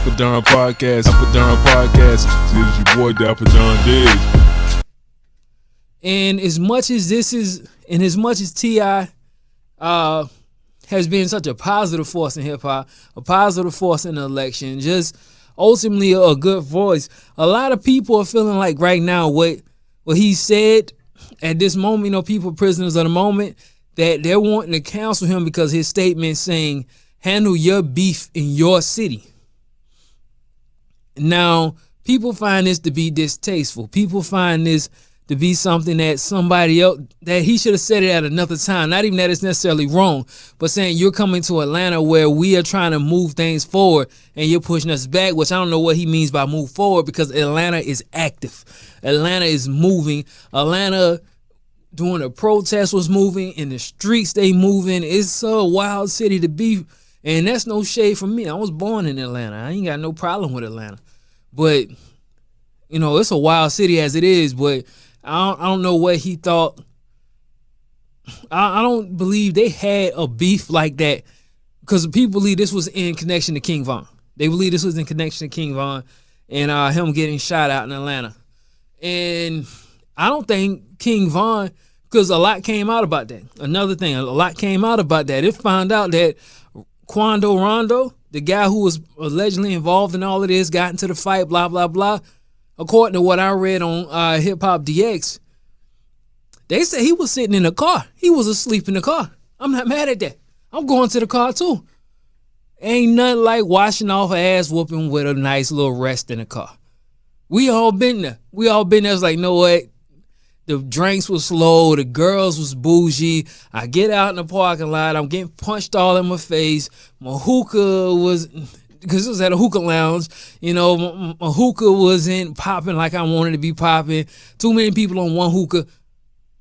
Dapper Don Podcast. Dapper Don Podcast. This is your boy Dapper Don Diggs. And as much as T.I. Has been such a positive force in hip hop, a positive force in the election, just ultimately a good voice, a lot of people are feeling like right now what he said at this moment, people prisoners of the moment, that they're wanting to cancel him because his statement saying, handle your beef in your city. Now, people find this to be distasteful. People find this to be something that somebody else, that he should have said it at another time. Not even that it's necessarily wrong, but saying you're coming to Atlanta where we are trying to move things forward and you're pushing us back, which I don't know what he means by move forward, because Atlanta is active. Atlanta is moving. Atlanta during the protest was moving. In the streets they moving. It's a wild city to be. And that's no shade from me. I was born in Atlanta. I ain't got no problem with Atlanta. But, it's a wild city as it is, but I don't know what he thought. I don't believe they had a beef like that, because people believe this was in connection to King Von. They believe this was in connection to King Von and him getting shot out in Atlanta. And I don't think King Von, because a lot came out about that. Another thing, a lot came out about that. It found out that Quando Rondo, the guy who was allegedly involved in all of this, got into the fight, blah, blah, blah. According to what I read on Hip Hop DX, they said he was sitting in the car. He was asleep in the car. I'm not mad at that. I'm going to the car too. Ain't nothing like washing off an ass whooping with a nice little rest in the car. We all been there. It's like, what? The drinks was slow. The girls was bougie. I get out in the parking lot. I'm getting punched all in my face. My hookah was, because it was at a hookah lounge, my hookah wasn't popping like I wanted to be popping. Too many people on one hookah.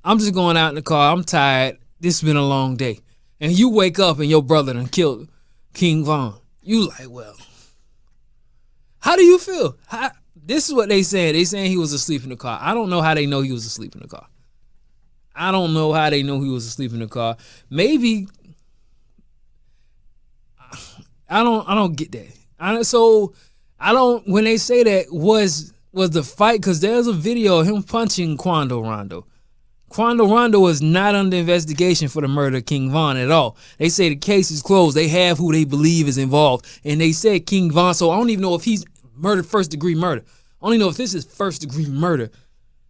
I'm just going out in the car. I'm tired. This has been a long day. And you wake up and your brother done killed King Von. You like, well, how do you feel? This is what they saying. They saying he was asleep in the car. I don't know how they know he was asleep in the car. I don't know how they know he was asleep in the car. Maybe I don't get that. When they say that was the fight, because there's a video of him punching Quando Rondo. Quando Rondo was not under investigation for the murder of King Von at all. They say the case is closed. They have who they believe is involved. And they said King Von, so I don't even know if he's murdered first-degree murder. I don't even know if this is first-degree murder.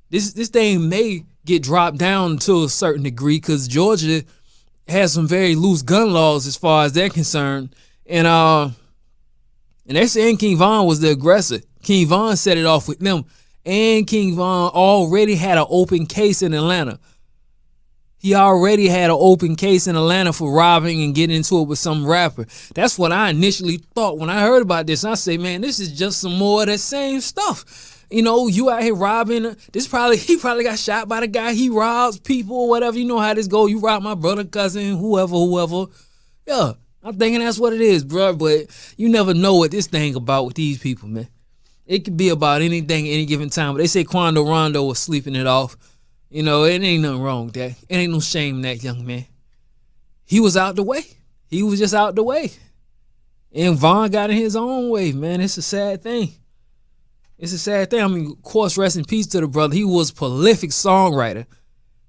This thing may get dropped down to a certain degree, because Georgia has some very loose gun laws as far as they're concerned. And they're saying King Von was the aggressor. King Von set it off with them. And King Von already had an open case in Atlanta. He already had an open case in Atlanta for robbing and getting into it with some rapper. That's what I initially thought when I heard about this. I say, man, this is just some more of that same stuff. You out here robbing. He probably got shot by the guy. He robs people or whatever. You know how this go. You rob my brother, cousin, whoever. Yeah, I'm thinking that's what it is, bro. But you never know what this thing about with these people, man. It could be about anything at any given time. But they say Quando Rondo was sleeping it off. It ain't nothing wrong with that. It ain't no shame in that young man. He was out the way. He was just out the way. And Von got in his own way, man. It's a sad thing. I mean, of course, rest in peace to the brother. He was a prolific songwriter.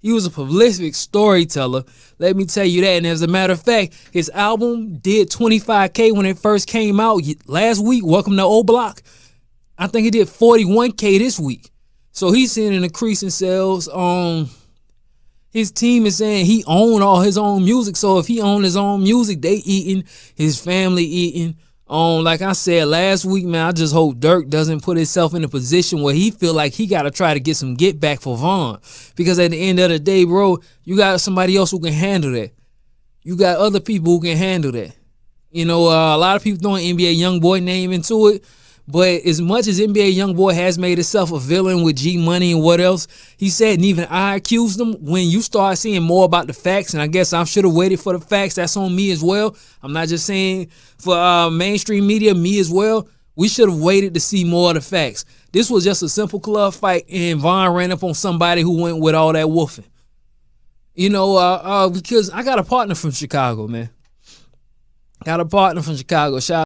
He was a prolific storyteller. Let me tell you that. And as a matter of fact, his album did 25K when it first came out last week. Welcome to O Block. I think it did 41K this week. So he's seeing an increase in sales. His team is saying he owned all his own music. So if he owned his own music, they eating, his family eating. Like I said last week, man, I just hope Dirk doesn't put himself in a position where he feel like he got to try to get some get back for Von. Because at the end of the day, bro, you got somebody else who can handle that. You got other people who can handle that. A lot of people throwing NBA YoungBoy name into it. But as much as NBA YoungBoy has made himself a villain with G Money and what else, he said, and even I accused him, when you start seeing more about the facts, and I guess I should have waited for the facts, that's on me as well. I'm not just saying for mainstream media, me as well. We should have waited to see more of the facts. This was just a simple club fight, and Von ran up on somebody who went with all that woofing. Because I got a partner from Chicago, man. Shout